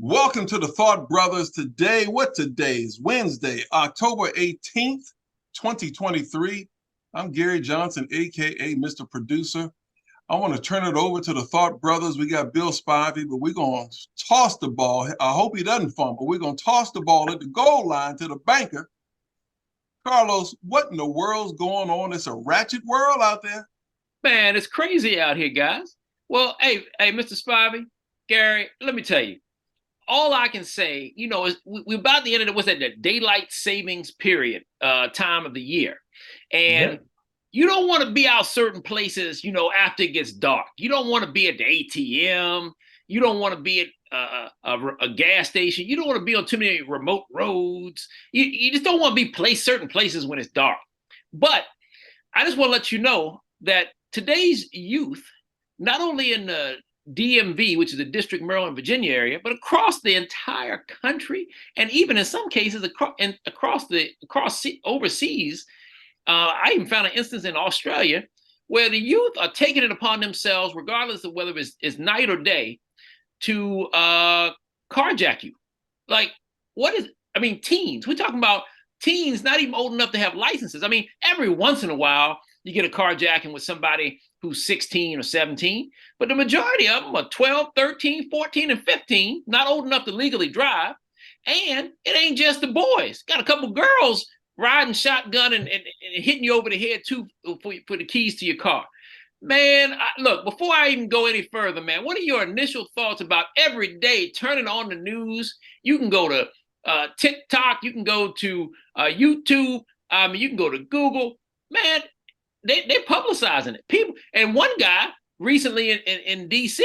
Welcome to the Thought Brothers. Today's Wednesday, October 18th, 2023. I'm Gary Johnson, aka Mr. Producer. I want to turn it over to the Thought Brothers. We got Bill Spivey, but we're going to toss the ball. I hope he doesn't fumble. We're going to toss the ball at the goal line to the banker. Carlos, what in the world's going on? It's a ratchet world out there. Man, it's crazy out here, guys. Well, hey, Mr. Spivey, Gary, let me tell you. All I can say, is we're about the end of the daylight savings period time of the year. And you don't want to be out certain places, after it gets dark. You don't want to be at the ATM. You don't want to be at a gas station. You don't want to be on too many remote roads. You just don't want to be certain places when it's dark. But I just want to let you know that today's youth, not only in the DMV, which is the District, Maryland, Virginia area, but across the entire country, and even in some cases across overseas. I even found an instance in Australia where the youth are taking it upon themselves, regardless of whether it's night or day, to carjack you. Like, teens. We're talking about teens not even old enough to have licenses. I mean, every once in a while, you get a carjacking with somebody who's 16 or 17, but the majority of them are 12, 13, 14, and 15, not old enough to legally drive. And it ain't just the boys. Got a couple girls riding shotgun and hitting you over the head too for the keys to your car. Man, look, before I even go any further, man, what are your initial thoughts about every day turning on the news? You can go to TikTok, you can go to YouTube, you can go to Google. Man, they're publicizing it. People, and one guy recently in DC,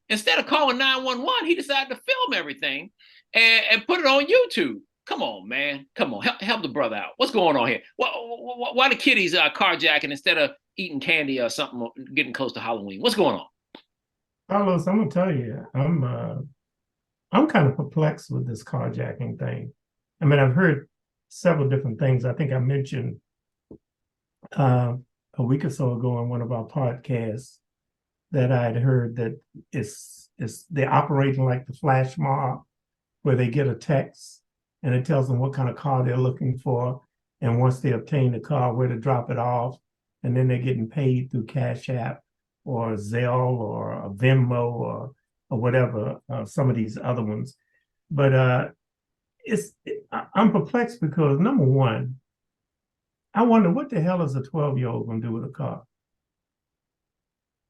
instead of calling 911, he decided to film everything and put it on YouTube. Come on, man. Come on, help the brother out. What's going on here? Why the kiddies are carjacking instead of eating candy or something, getting close to Halloween? What's going on? Carlos, I'm gonna tell you, I'm kind of perplexed with this carjacking thing. I mean, I've heard several different things. I think I mentioned a week or so ago on one of our podcasts that I'd heard that they're operating like the flash mob, where they get a text and it tells them what kind of car they're looking for, and once they obtain the car, where to drop it off, and then they're getting paid through Cash App or Zelle or a Venmo or whatever, some of these other ones. But I'm perplexed because, number one, I wonder what the hell is a 12-year-old going to do with a car?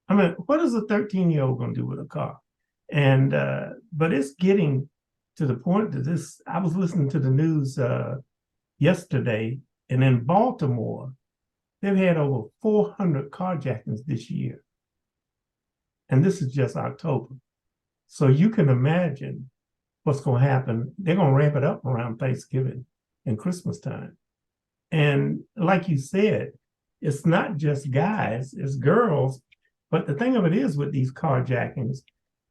I mean, what is a 13-year-old going to do with a car? And but it's getting to the point that I was listening to the news yesterday, and in Baltimore, they've had over 400 carjackings this year. And this is just October. So you can imagine what's going to happen. They're going to ramp it up around Thanksgiving and Christmas time. And like you said, it's not just guys, it's girls. But the thing of it is with these carjackings,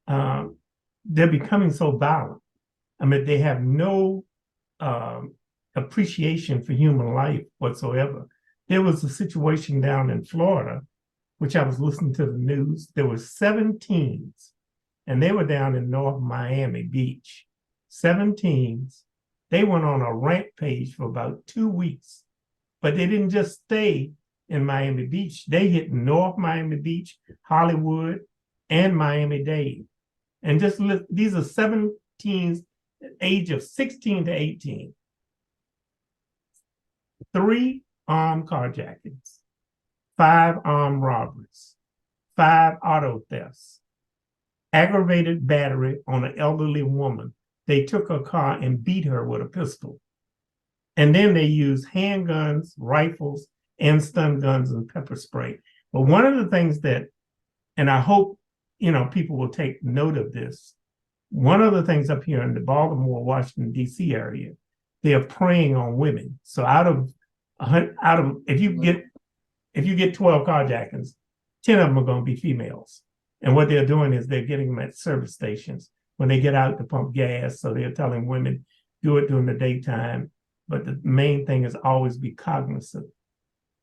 they're becoming so violent. I mean, they have no appreciation for human life whatsoever. There was a situation down in Florida, which I was listening to the news. There were 7 teens, and they were down in North Miami Beach. 7 teens. They went on a rampage for about 2 weeks. But they didn't just stay in Miami Beach. They hit North Miami Beach, Hollywood, and Miami-Dade. And these are 7 teens, age of 16 to 18. 3 armed carjackings, 5 armed robberies, 5 auto thefts, aggravated battery on an elderly woman. They took her car and beat her with a pistol. And then they use handguns, rifles, and stun guns and pepper spray. But one of the things that, and I hope, people will take note of this. One of the things up here in the Baltimore, Washington, D.C. area, they are preying on women. So if you get 12 carjackings, 10 of them are going to be females. And what they're doing is they're getting them at service stations when they get out to pump gas. So they're telling women, do it during the daytime. But the main thing is always be cognizant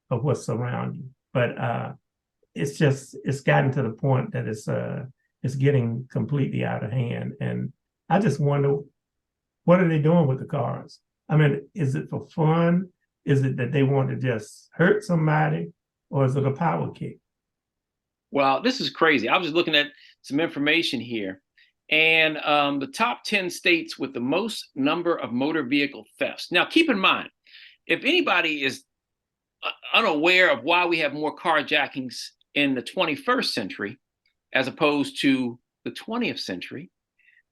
of what's around you. But it's gotten to the point that it's getting completely out of hand. And I just wonder, what are they doing with the cars? I mean, is it for fun? Is it that they want to just hurt somebody, or is it a power kick? Well, this is crazy. I was just looking at some information here, and the top 10 states with the most number of motor vehicle thefts. Now, keep in mind, if anybody is unaware of why we have more carjackings in the 21st century as opposed to the 20th century,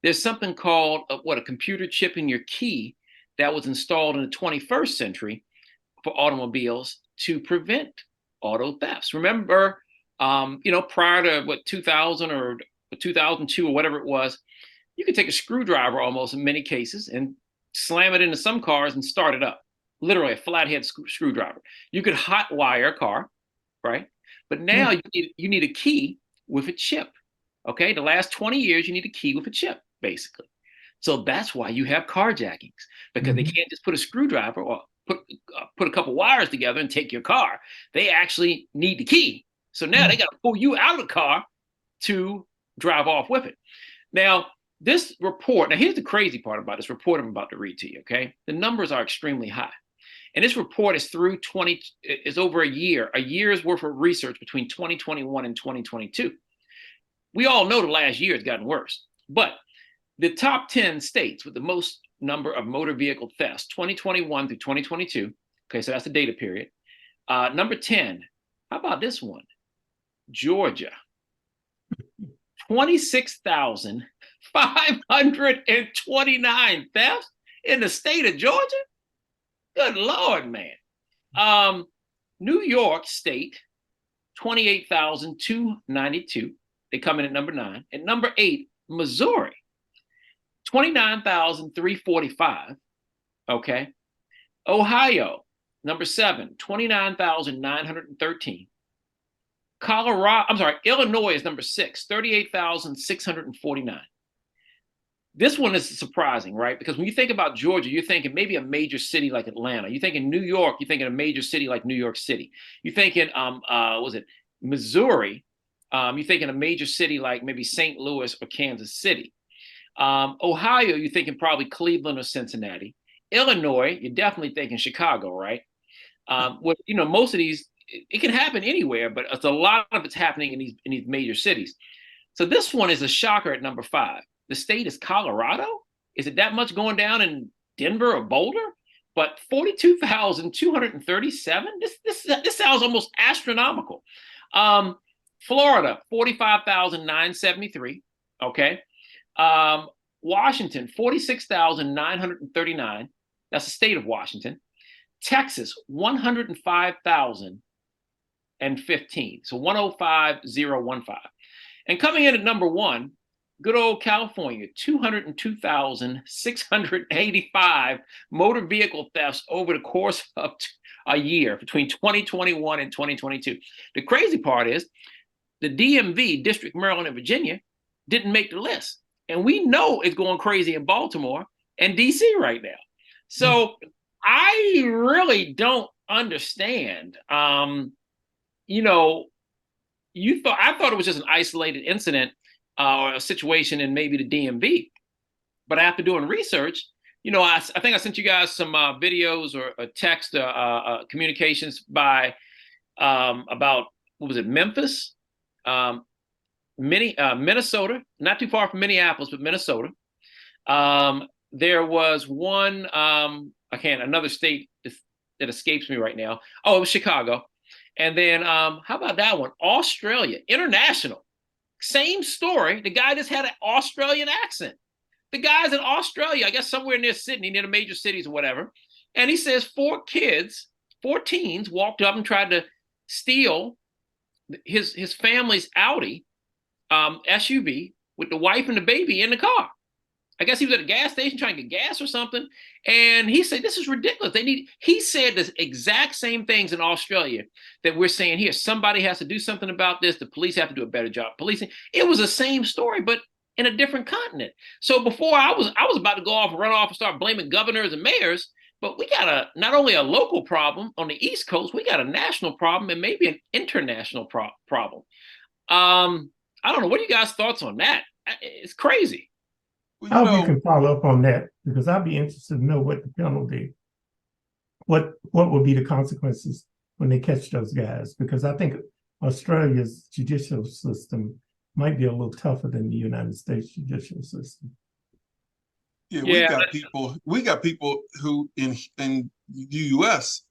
there's something called a computer chip in your key that was installed in the 21st century for automobiles to prevent auto thefts. Remember, prior to 2000 or 2002 or whatever it was, you could take a screwdriver almost in many cases and slam it into some cars and start it up. Literally a flathead screwdriver. You could hot wire a car, right? But now you need a key with a chip. Okay, the last 20 years, you need a key with a chip, basically. So that's why you have carjackings, because they can't just put a screwdriver or put a couple wires together and take your car. They actually need the key. So now they got to pull you out of the car to drive off with it. Now, this report, now here's the crazy part about this report I'm about to read to you, okay? The numbers are extremely high. And this report is through is over a year's worth of research between 2021 and 2022. We all know the last year has gotten worse, but the top 10 states with the most number of motor vehicle thefts, 2021 through 2022. Okay, so that's the data period. Number 10, how about this one? Georgia. 26,529 thefts in the state of Georgia? Good Lord, man. New York State, 28,292. They come in at number 9. And number 8, Missouri, 29,345. Okay. Ohio, number 7, 29,913. Illinois is number 6, 38,649. This one is surprising, right? Because when you think about Georgia, you're thinking maybe a major city like Atlanta. You're thinking New York, you're thinking a major city like New York City. You're thinking, Missouri, you're thinking a major city like maybe St. Louis or Kansas City. Ohio, you're thinking probably Cleveland or Cincinnati. Illinois, you're definitely thinking Chicago, right? Most of these, it can happen anywhere, but it's a lot of it's happening in these major cities. So this one is a shocker at number 5. The state is Colorado. Is it that much going down in Denver or Boulder? But 42,237. This sounds almost astronomical. Florida, 45,973. Okay. Washington, 46,939. That's the state of Washington. Texas, 105,015. So 105,015. And coming in at number 1, good old California, 202,685 motor vehicle thefts over the course of a year between 2021 and 2022. The crazy part is the DMV, District, Maryland, and Virginia didn't make the list. And we know it's going crazy in Baltimore and DC right now. So I really don't understand. I thought it was just an isolated incident or a situation in maybe the DMV. But after doing research, I think I sent you guys some videos or text communications by about, what was it, Memphis, Minnesota, not too far from Minneapolis, but Minnesota. There was one, another state that escapes me right now. Oh, it was Chicago. And then how about that one? Australia, international. Same story. The guy just had an Australian accent. The guy's in Australia, I guess somewhere near Sydney, near the major cities or whatever. And he says 4 teens walked up and tried to steal his family's Audi SUV with the wife and the baby in the car. I guess he was at a gas station trying to get gas or something. And he said, this is ridiculous. He said the exact same things in Australia that we're saying here. Somebody has to do something about this. The police have to do a better job policing. It was the same story, but in a different continent. So before I was about to run off and start blaming governors and mayors, but we got not only a local problem on the East Coast, we got a national problem and maybe an international problem. I don't know. What are you guys' thoughts on that? It's crazy. Well, I hope you can follow up on that because I'd be interested to know what the penalty, what would be the consequences when they catch those guys, because I think Australia's judicial system might be a little tougher than the United States judicial system. yeah, we got people who in the US,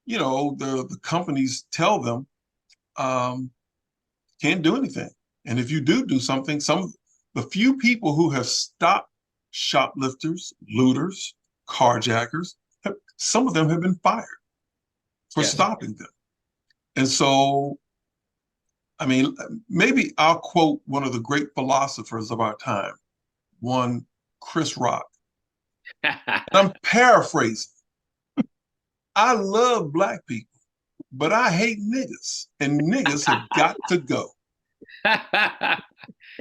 the companies tell them can't do anything. And if you do something, the few people who have stopped shoplifters, looters, carjackers, some of them have been fired for stopping them. And so, I mean, maybe I'll quote one of the great philosophers of our time, one Chris Rock. I'm paraphrasing. I love black people, but I hate niggas, and niggas have got to go.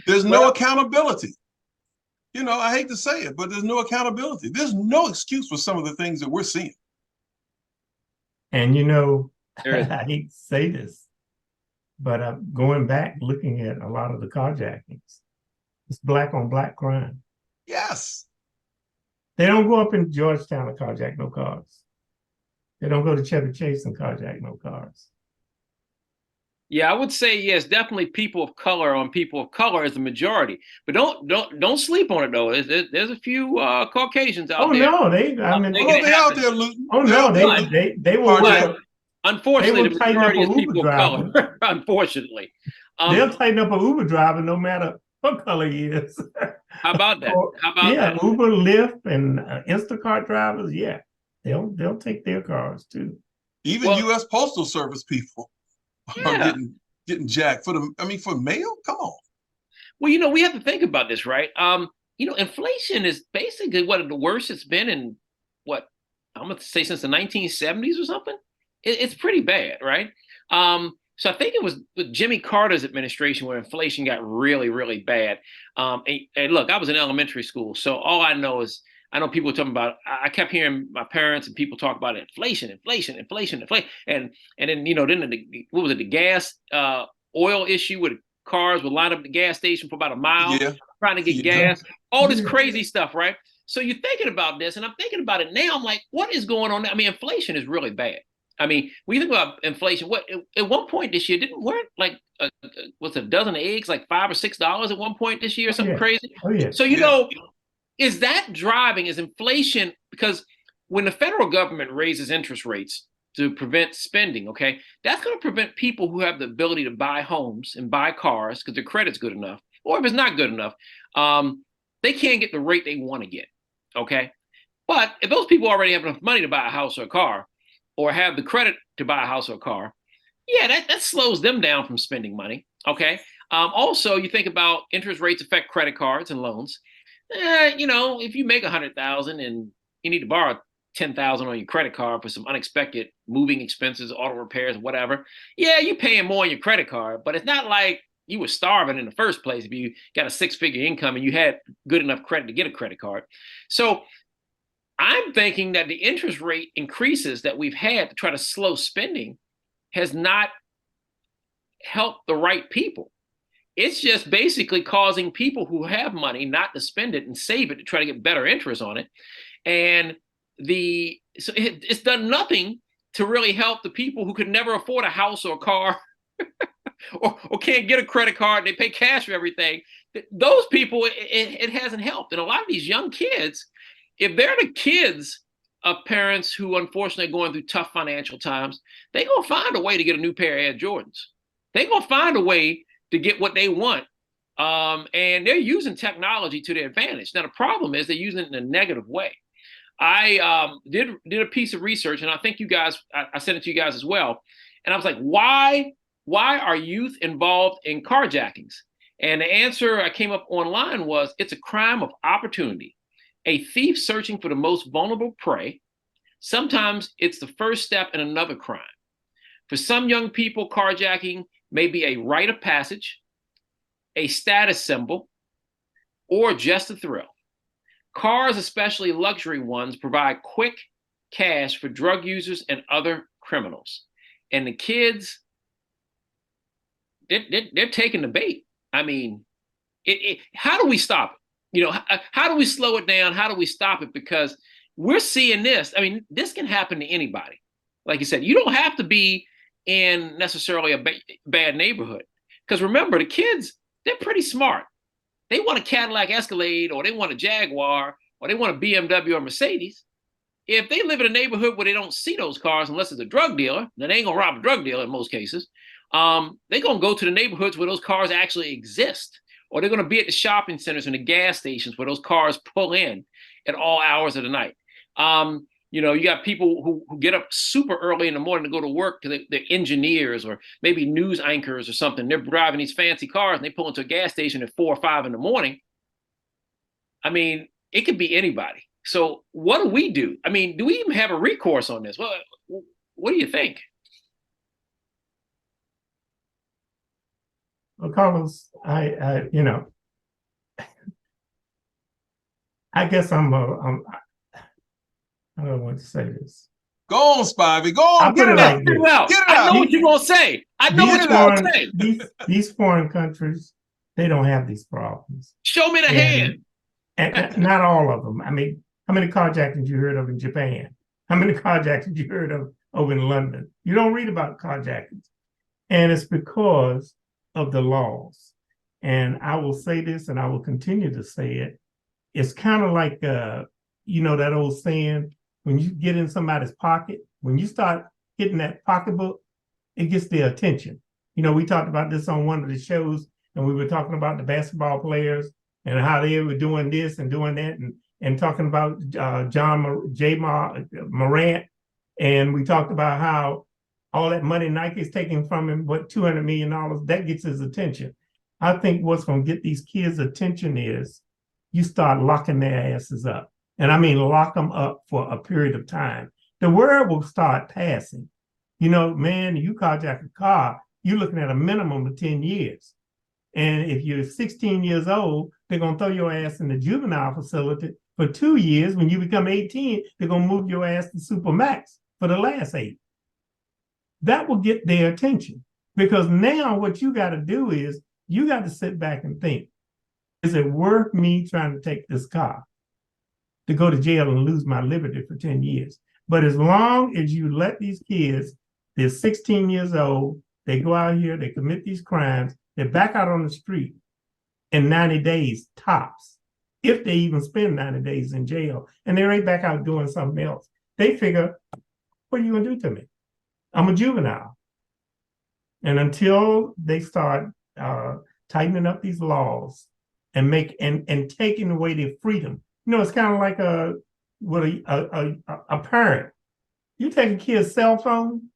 There's no accountability. I hate to say it, but there's no accountability. There's no excuse for some of the things that we're seeing. And I hate to say this, but going back, looking at a lot of the carjackings, it's black on black crime. Yes. They don't go up in Georgetown and carjack no cars. They don't go to Chevy Chase and carjack no cars. Yeah, I would say yes, definitely people of color on people of color is the majority. But don't sleep on it though. There's a few Caucasians out there. Oh no, they out there looting. Oh no, they will. Unfortunately, the majority is people of color. Unfortunately, they'll tighten up an Uber driver no matter what color he is. How about that? That? Uber, Lyft, and Instacart drivers. Yeah, they'll take their cars too. Even U.S. Postal Service people are getting jacked for mail. Come on. Well, we have to think about this, right? Inflation is basically the worst it's been in I'm going to say since the 1970s or something. It's pretty bad, right? So I think it was with Jimmy Carter's administration where inflation got really, really bad. And look, I was in elementary school, so all I know is I know people talking about. I kept hearing my parents and people talk about inflation, and then what was it? The gas, oil issue where the cars would line up at the gas station for about a mile trying to get gas. All this crazy stuff, right? So you're thinking about this, and I'm thinking about it now. I'm like, what is going on? I mean, inflation is really bad. I mean, when you think about inflation, at one point this year, weren't like what's a dozen of eggs like $5 or $6 at one point this year or something crazy? Oh yeah. So is that driving? Is inflation? Because when the federal government raises interest rates to prevent spending, okay, that's going to prevent people who have the ability to buy homes and buy cars because their credit's good enough, or if it's not good enough, they can't get the rate they want to get, okay. But if those people already have enough money to buy a house or a car, or have the credit to buy a house or a car, that slows them down from spending money, okay? Also, you think about interest rates affect credit cards and loans. If you make $100,000 and you need to borrow $10,000 on your credit card for some unexpected moving expenses, auto repairs, whatever, you're paying more on your credit card, but it's not like you were starving in the first place if you got a six-figure income and you had good enough credit to get a credit card. So I'm thinking that the interest rate increases that we've had to try to slow spending has not helped the right people. It's just basically causing people who have money not to spend it and save it to try to get better interest on it. And so it's done nothing to really help the people who could never afford a house or a car or can't get a credit card and they pay cash for everything. Those people, it hasn't helped. And a lot of these young kids, if they're the kids of parents who unfortunately are going through tough financial times, they're going to find a way to get a new pair of Air Jordans. They're going to find a way to get what they want. And they're using technology to their advantage. Now, the problem is they're using it in a negative way. I did a piece of research, and I think you guys, I sent it to you guys as well. And I was like, why are youth involved in carjackings? And the answer I came up online was it's a crime of opportunity. A thief searching for the most vulnerable prey. Sometimes it's the first step in another crime. For some young people, carjacking may be a rite of passage, a status symbol, or just a thrill. Cars, especially luxury ones, provide quick cash for drug users and other criminals. And the kids, they're taking the bait. I mean, how do we stop it? How do we slow it down? How do we stop it? Because we're seeing this. I mean, this can happen to anybody. Like you said, you don't have to be in necessarily a bad neighborhood. Because remember, the kids, they're pretty smart. They want a Cadillac Escalade, or they want a Jaguar, or they want a BMW or Mercedes. If they live in a neighborhood where they don't see those cars, unless it's a drug dealer, then they ain't gonna rob a drug dealer in most cases. They're gonna go to the neighborhoods where those cars actually exist, or they're gonna be at the shopping centers and the gas stations where those cars pull in at all hours of the night. You got people who get up super early in the morning to go to work because they're engineers or maybe news anchors or something. They're driving these fancy cars and they pull into a gas station at 4 or 5 in the morning. I mean, it could be anybody. So what do we do? I mean, do we even have a recourse on this? Well, what do you think? Well, Carlos, I guess I don't want to say this. Go on, Spivey. Go on. Get it out. Get it out. I know what you're going to say. I know what you're going to say. These foreign countries, they don't have these problems. Show me the hand. And not all of them. I mean, how many carjackings you heard of in Japan? How many carjackings you heard of over in London? You don't read about carjackings. And it's because of the laws. And I will say this, and I will continue to say it. It's kind of like, that old saying, when you get in somebody's pocket, when you start hitting that pocketbook, it gets their attention. We talked about this on one of the shows, and we were talking about the basketball players and how they were doing this and doing that, and talking about Morant. And we talked about how all that money Nike's taking from him, $200 million, that gets his attention. I think what's going to get these kids' attention is you start locking their asses up. And I mean, lock them up for a period of time. The word will start passing. Man, you carjack a car, you're looking at a minimum of 10 years. And if you're 16 years old, they're going to throw your ass in the juvenile facility for 2 years. When you become 18, they're going to move your ass to Supermax for the last 8. That will get their attention, because now what you got to do is you got to sit back and think, is it worth me trying to take this car to go to jail and lose my liberty for 10 years? But as long as you let these kids, they're 16 years old, they go out here, they commit these crimes, they're back out on the street in 90 days tops, if they even spend 90 days in jail, and they're right back out doing something else. They figure, what are you going to do to me? I'm a juvenile. And until they start tightening up these laws and taking away their freedom, it's kind of like a parent. You take a kid's cell phone,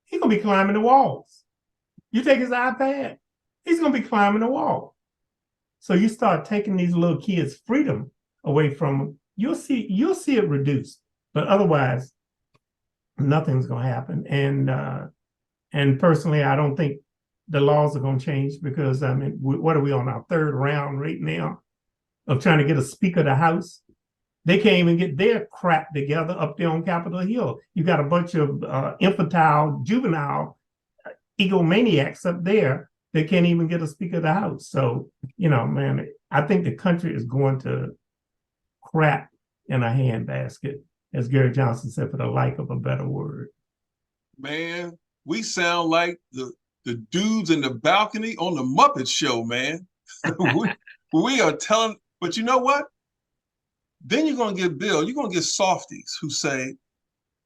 he's gonna be climbing the walls. You take his iPad, he's gonna be climbing the wall. So you start taking these little kids' freedom away from them, you'll see it reduced. But otherwise, nothing's gonna happen. And personally, I don't think the laws are gonna change, because what are we on our 3rd round right now of trying to get a Speaker of the House? They can't even get their crap together up there on Capitol Hill. You got a bunch of infantile, juvenile egomaniacs up there that can't even get a Speaker of the House. So, man, I think the country is going to crap in a handbasket, as Gary Johnson said, for the lack of a better word. Man, we sound like the dudes in the balcony on the Muppet Show, man. we are telling, but you know what? Then you're going to get softies who say,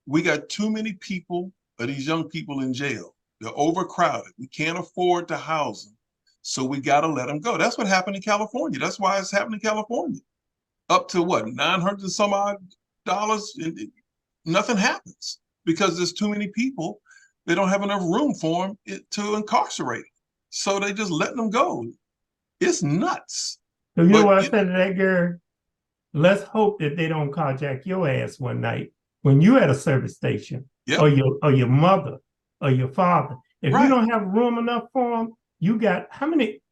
we got too many people, or these young people in jail. They're overcrowded. We can't afford to house them. So we got to let them go. That's what happened in California. That's why it's happening in California. Up to what, $900 some odd dollars? Nothing happens because there's too many people. They don't have enough room for them to incarcerate. So they just letting them go. It's nuts. So you know what I said to that, Gary? Let's hope that they don't carjack your ass one night when you at a service station, yep, or your mother or your father. If you don't have room enough for them, you got how many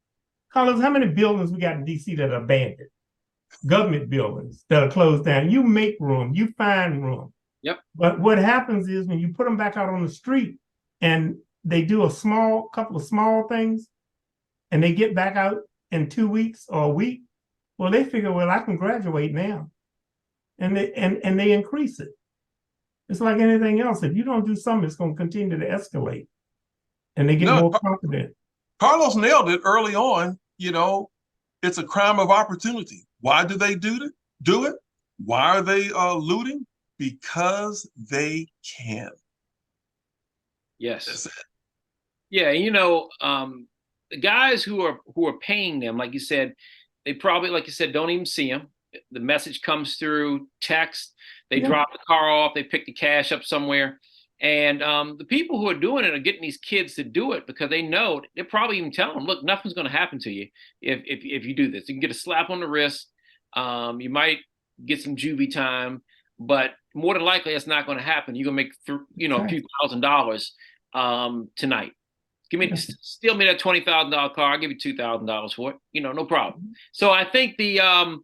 buildings we got in DC that are abandoned? Government buildings that are closed down. You make room, you find room. Yep. But what happens is when you put them back out on the street and they do couple of small things, and they get back out in 2 weeks or a week, Well, they figure, well, I can graduate now, and they increase it. It's like anything else. If you don't do something, it's going to continue to escalate, and they get No, more confident. Carlos nailed it early on. It's a crime of opportunity. Why do they do it? Why are they looting? Because they can. Yes. Yeah, the guys who are paying them, like you said, they probably, like you said, don't even see them. The message comes through text. They drop the car off. They pick the cash up somewhere. And the people who are doing it are getting these kids to do it because they know they're probably even telling them, look, nothing's going to happen to you if you do this. You can get a slap on the wrist. You might get some juvie time, but more than likely, that's not going to happen. You're going to make a few $1,000s tonight. Steal me that $20,000 car. I'll give you $2,000 for it. No problem. So I think the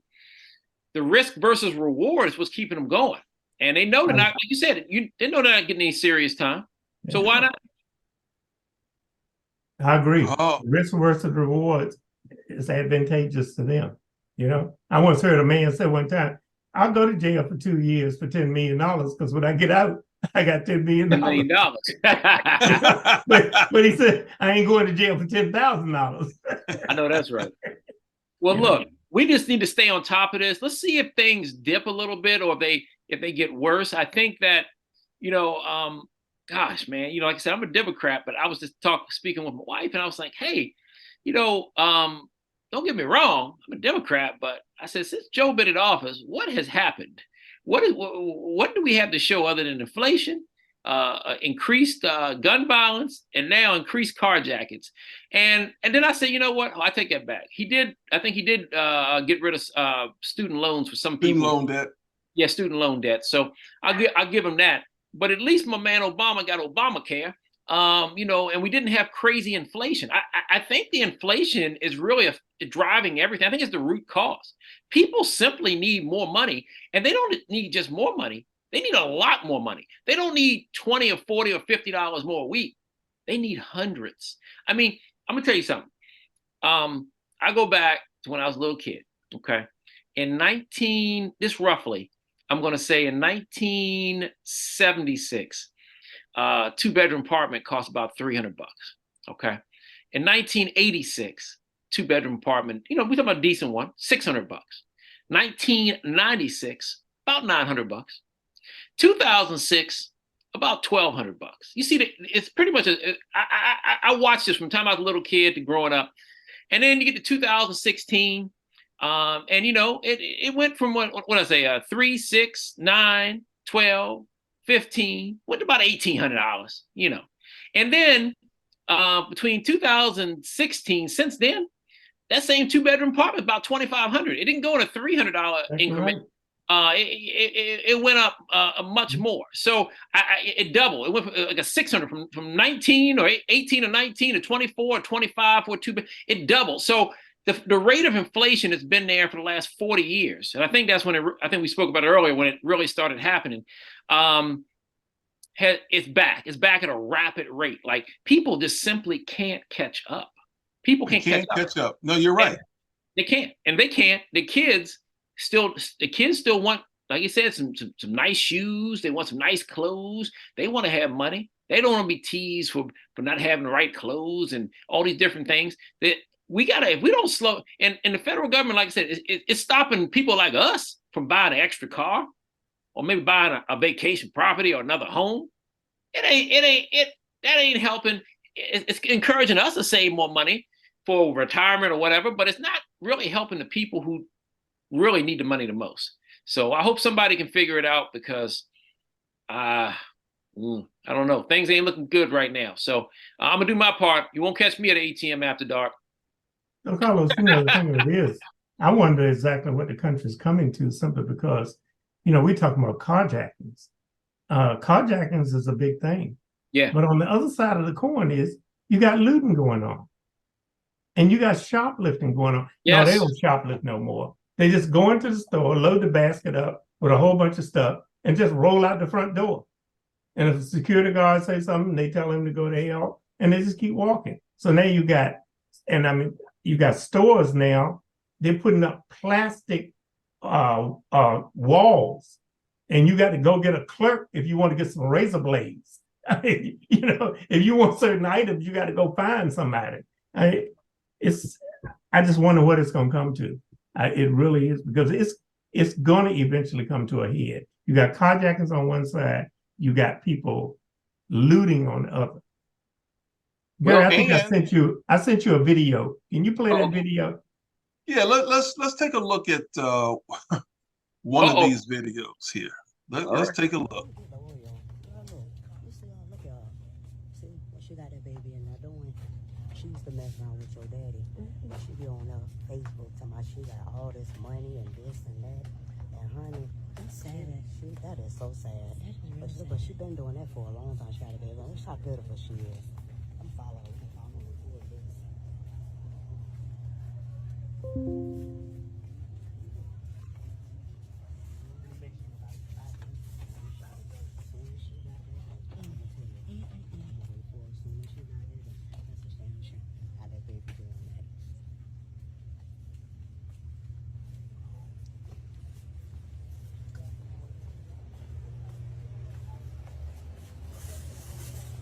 risk versus reward is what's keeping them going. And they know they're not, like you said, they know they're not getting any serious time. So why not? I agree. Risk versus reward is advantageous to them. I once heard a man say one time, I'll go to jail for 2 years for $10 million because when I get out, I got $10 million. $10 million. but he said, I ain't going to jail for $10,000. I know that's right. Well, look, we just need to stay on top of this. Let's see if things dip a little bit or if they get worse. I think that, gosh, man, like I said, I'm a Democrat, but I was just speaking with my wife, and I was like, hey, don't get me wrong, I'm a Democrat, but I said, since Joe been in office, what has happened? What do we have to show other than inflation, increased gun violence, and now increased carjackings? And then I said, you know what? I take that back. I think he did get rid of student loans for some people. Student loan debt. Yeah, student loan debt. So I'll give him that. But at least my man Obama got Obamacare. And we didn't have crazy inflation. I think the inflation is really driving everything. I think it's the root cause. People simply need more money, and they don't need just more money. They need a lot more money. They don't need $20 or $40 or $50 more a week. They need hundreds. I mean, I'm gonna tell you something. I go back to when I was a little kid. Okay, I'm gonna say in 1976. 2-bedroom apartment cost about $300. Okay. In 1986, 2-bedroom apartment, we talking about a decent one, $600. 1996, about $900. 2006, about $1,200. You see, it's pretty much. I watched this from the time I was a little kid to growing up, and then you get to 2016, and it went from what I say, 3, 6, 9, 12. 15, went to about $1,800, and then between 2016, since then, that same 2-bedroom apartment about $2,500. It didn't go in a $300 increment. Right. It went up much more. So it doubled. It went from like a 600 from 19 or 18 or 19 to 24 or 25 for a 2-bed. It doubled. So the rate of inflation has been there for the last 40 years. And I think that's when I think we spoke about it earlier when it really started happening. It's back. It's back at a rapid rate. Like people just simply can't catch up. People can't catch up. No, you're right. And they can't. And they can't. The kids still want, like you said, some nice shoes. They want some nice clothes. They want to have money. They don't want to be teased for not having the right clothes and all these different things. That if we don't slow, and the federal government, like I said, it's stopping people like us from buying an extra car or maybe buying a vacation property or another home. That ain't helping. It's encouraging us to save more money for retirement or whatever, but it's not really helping the people who really need the money the most. So I hope somebody can figure it out because I don't know. Things ain't looking good right now. So I'm gonna do my part. You won't catch me at the ATM after dark. So Carlos, the thing of it is, I wonder exactly what the country's coming to simply because, we're talking about carjackings. Carjackings is a big thing. Yeah. But on the other side of the coin is you got looting going on. And you got shoplifting going on. Yes. No, they don't shoplift no more. They just go into the store, load the basket up with a whole bunch of stuff, and just roll out the front door. And if the security guard says something, they tell him to go to hell, and they just keep walking. So now you got stores now they're putting up plastic walls, and you got to go get a clerk if you want to get some razor blades. You know, if you want certain items, you got to go find somebody. I just wonder what it's going to come to. It really is, because it's going to eventually come to a head. You got carjackings on one side, you got people looting on the other. Gary, I think I sent you a video. Can you play that video? Yeah, let's take a look at one of these videos here. Let's take a look. She got that baby in there doing. She used to mess around with your daddy. She be on Facebook talking about she got all this money and this and that. And honey, that's sad. That is so sad. But she been doing that for a long time. She got a baby. Look how pitiful she is. I'm following her. I'm gonna record this.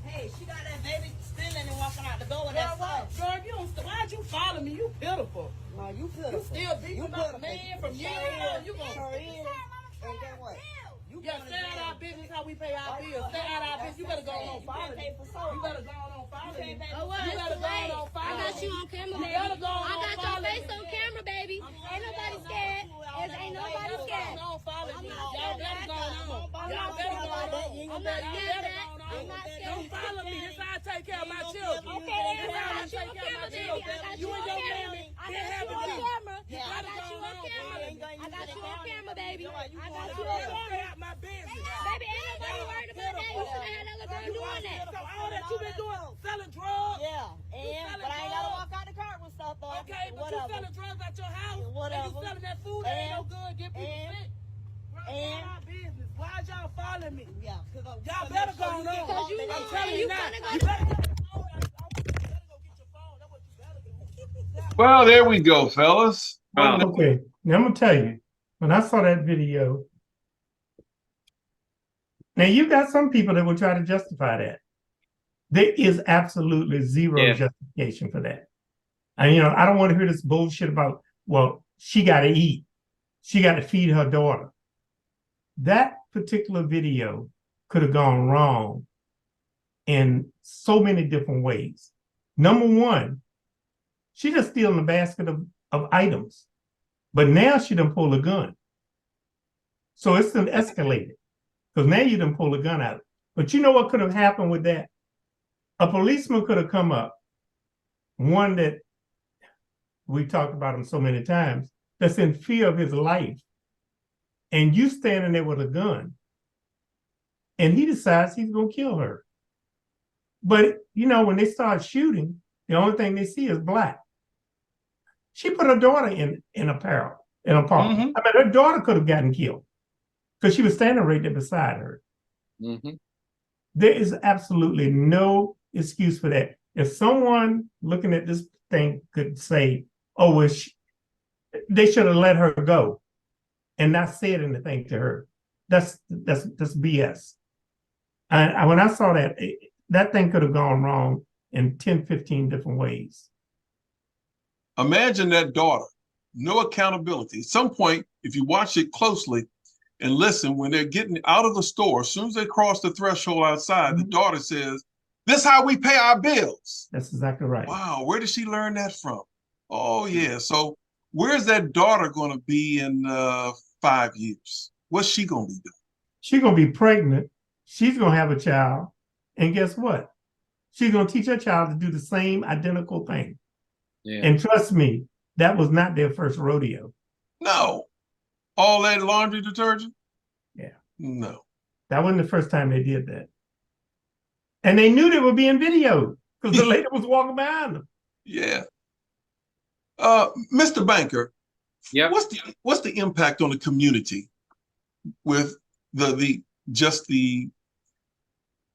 Hey, she got that baby stealing and walking out the door with that stuff. Girl, you don't. Why'd you follow me? You pitiful. No, you pitiful. You still beating about the man from years ago. You gonna Sure is. And then what? yeah, stay out our business how we pay our bills. Stay out our business. You better go on follow me. You better go on follow me. Oh, what? You better go on follow me. I got you on camera, You baby. better go on I got follow your face me. on camera, baby. Ain't nobody scared. Ain't nobody scared. Don't follow me. I'm not Y'all scared better of go that. on. I'm Y'all not better scared go of that. on. I'm not scared of that. I'm not scared. Don't follow me. This how I take care of my children. Okay, This I how I got you take on care of my camera, baby. children. I got You you on and your camera. mammy I been got having you on me. camera. You I better got go you on on, camera. follow me. I got you on camera, baby. I got you on Stay camera. out my business. Baby, ain't nobody worried about that. You should have had that little girl doing that. So all that you been doing, selling drugs. Yeah, but I ain't gotta walk out the car with stuff though. Okay, but you selling drugs at your house. Whatever. And you selling that food that ain't no good, get people sick. And our business. Why y'all following me? Yeah, Y'all better go on. Because you I'm telling you now. finna go You better get your phone. You better go get your phone. That's what you better do. Well, there we go, fellas. Okay, now I'm gonna tell you, when I saw that video, now you got some people that will try to justify that. There is absolutely zero justification for that. And you know, I don't want to hear this bullshit about, well, she got to eat, she got to feed her daughter. That particular video could have gone wrong in so many different ways. Number one, she just stealing a basket of items, but now she done pull a gun. So it's done escalated, because now you done pull a gun out. But you know what could have happened with that? A policeman could have come up, one that we talked about him so many times, that's in fear of his life, and you standing there with a gun, and he decides he's gonna kill her. But you know, when they start shooting, the only thing they see is black. She put her daughter in a peril, in a park. I mean, her daughter could have gotten killed because she was standing right there beside her. There is absolutely no excuse for that. If someone looking at this thing could say, oh, well, they should have let her go and not said anything to her, that's BS. And when I saw that, that thing could have gone wrong in 10, 15 different ways. Imagine that daughter, no accountability. At some point, if you watch it closely and listen, when they're getting out of the store, as soon as they cross the threshold outside, the daughter says, "This is how we pay our bills." That's exactly right. Wow, where did she learn that from? Oh, yeah. So where's that daughter going to be in 5 years? What's she going to be doing? She's going to be pregnant. She's going to have a child. And guess what? She's going to teach her child to do the same identical thing. Yeah. And trust me, that was not their first rodeo. No. All that laundry detergent? Yeah. No. That wasn't the first time they did that. And they knew they were being videoed because the lady was walking behind them. Yeah. Mr. Banker, what's the impact on the community with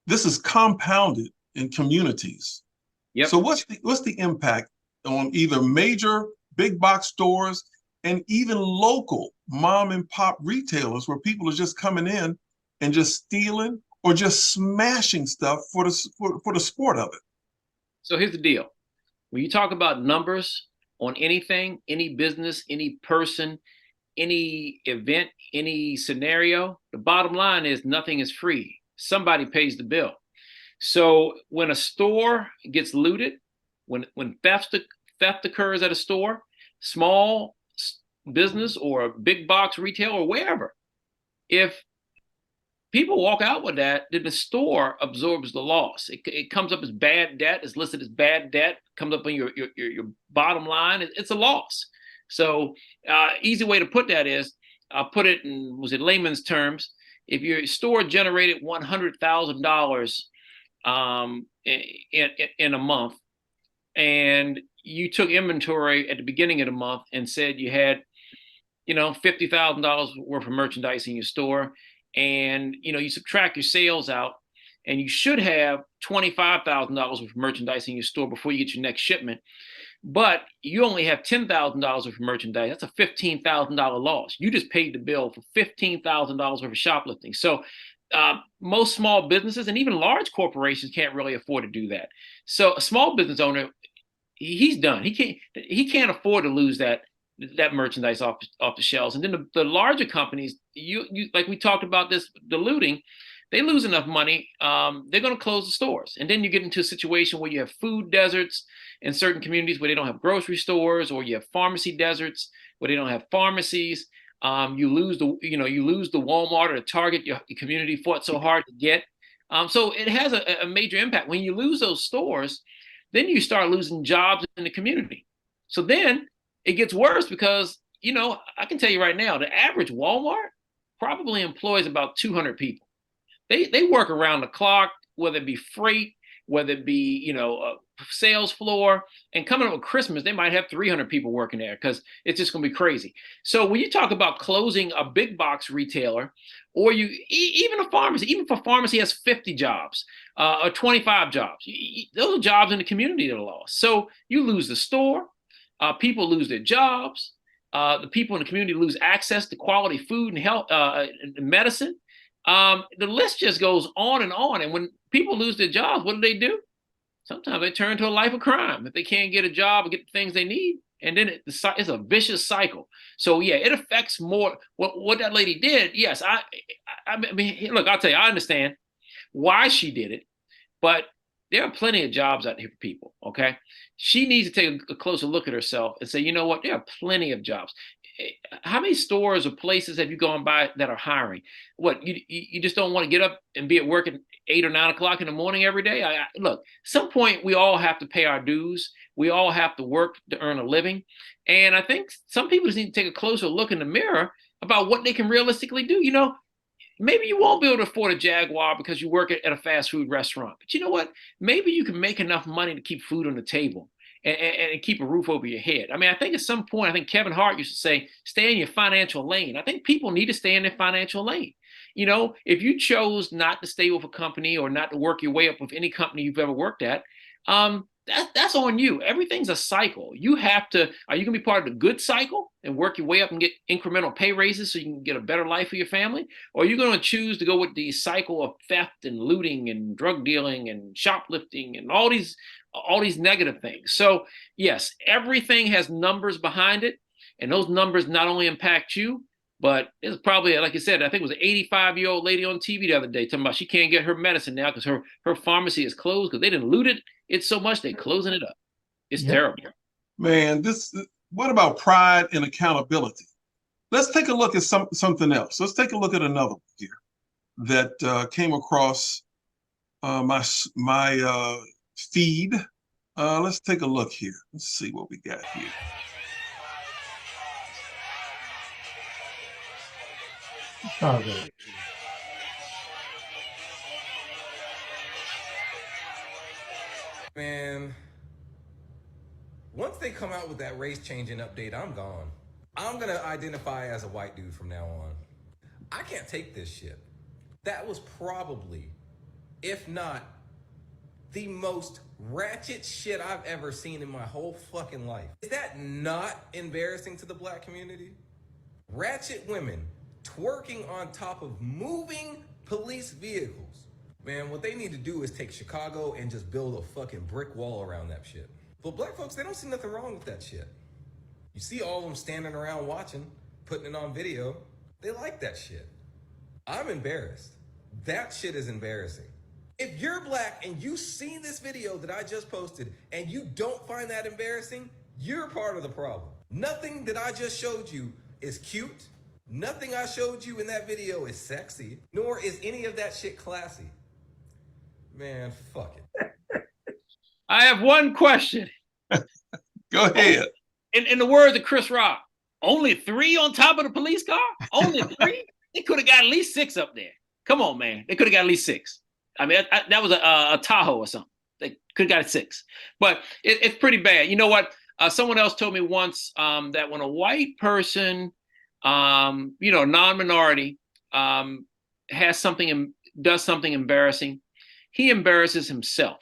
this is compounded in communities. So what's the impact on either major big box stores and even local mom and pop retailers where people are just coming in and just stealing or just smashing stuff for the sport of it. So here's the deal. When you talk about numbers on anything, any business, any person, any event, any scenario, the bottom line is nothing is free. Somebody pays the bill. So when a store gets looted, when theft occurs at a store, small business or a big box retail or wherever, if people walk out with that, then the store absorbs the loss. It comes up as bad debt, it's listed as bad debt, comes up on your bottom line. It's a loss. So easy way to put that is, I'll put it in, was it layman's terms, if your store generated $100,000 in a month, and you took inventory at the beginning of the month and said you had, $50,000 worth of merchandise in your store, and you subtract your sales out, and you should have $25,000 worth of merchandise in your store before you get your next shipment, but you only have $10,000 worth of merchandise. That's a $15,000 loss. You just paid the bill for $15,000 worth of shoplifting. So most small businesses and even large corporations can't really afford to do that. So a small business owner, he's done. He can't afford to lose that merchandise off the shelves. And then the larger companies, you like we talked about this, the looting, they lose enough money, they're going to close the stores. And then you get into a situation where you have food deserts in certain communities where they don't have grocery stores, or you have pharmacy deserts where they don't have pharmacies. You lose the Walmart or the Target your community fought so hard to get. So it has a major impact. When you lose those stores, then you start losing jobs in the community. So then it gets worse because, I can tell you right now, the average Walmart probably employs about 200 people. They work around the clock, whether it be freight, whether it be, a sales floor, and coming up with Christmas, they might have 300 people working there because it's just going to be crazy. So when you talk about closing a big box retailer, or even a pharmacy, even if a pharmacy has 50 jobs or 25 jobs, those are jobs in the community that are lost. So you lose the store, people lose their jobs, the people in the community lose access to quality food and health and medicine. The list just goes on. And when people lose their jobs, what do? Sometimes they turn to a life of crime if they can't get a job or get the things they need. And then it's a vicious cycle. So yeah, it affects more what that lady did. Yes, I mean, look, I'll tell you, I understand why she did it, but there are plenty of jobs out here for people. Okay, she needs to take a closer look at herself and say, you know what, there are plenty of jobs. How many stores or places have you gone by that are hiring? What, you just don't want to get up and be at work at 8 or 9 o'clock in the morning every day? Look, at some point we all have to pay our dues. We all have to work to earn a living. And I think some people just need to take a closer look in the mirror about what they can realistically do. Maybe you won't be able to afford a Jaguar because you work at a fast food restaurant. But you know what? Maybe you can make enough money to keep food on the table and keep a roof over your head. I mean, I think at some point, I think Kevin Hart used to say, stay in your financial lane. I think people need to stay in their financial lane. If you chose not to stay with a company or not to work your way up with any company you've ever worked at, that's on you. Everything's a cycle. Are you going to be part of the good cycle and work your way up and get incremental pay raises so you can get a better life for your family? Or are you going to choose to go with the cycle of theft and looting and drug dealing and shoplifting and all these negative things? So yes, everything has numbers behind it. And those numbers not only impact you, but it's probably, like I said, I think it was an 85-year-old lady on TV the other day talking about she can't get her medicine now because her pharmacy is closed because they didn't loot it so much they're closing it up. It's terrible. Man, what about pride and accountability? Let's take a look at something else. Let's take a look at another one here that came across my feed. Let's take a look here. Let's see what we got here. Okay. Man, once they come out with that race changing update, I'm gone. I'm gonna identify as a white dude from now on. I can't take this shit. That was probably, if not The most ratchet shit I've ever seen in my whole fucking life. Is that not embarrassing to the black community? Ratchet women twerking on top of moving police vehicles. Man, what they need to do is take Chicago and just build a fucking brick wall around that shit. But black folks, they don't see nothing wrong with that shit. You see all of them standing around watching, putting it on video. They like that shit. I'm embarrassed. That shit is embarrassing. If you're black and you see this video that I just posted and you don't find that embarrassing, you're part of the problem. Nothing that I just showed you is cute. Nothing I showed you in that video is sexy, nor is any of that shit classy. Man, fuck it. I have one question. Go ahead. In the words of Chris Rock, only 3 on top of the police car? Only 3? They could have got at least 6 up there. Come on, man. They could have got at least 6. I mean, that was a Tahoe or something. They could have got 6. But it's pretty bad. You know what? Someone else told me once that when a white person, non-minority, has something, does something embarrassing, he embarrasses himself.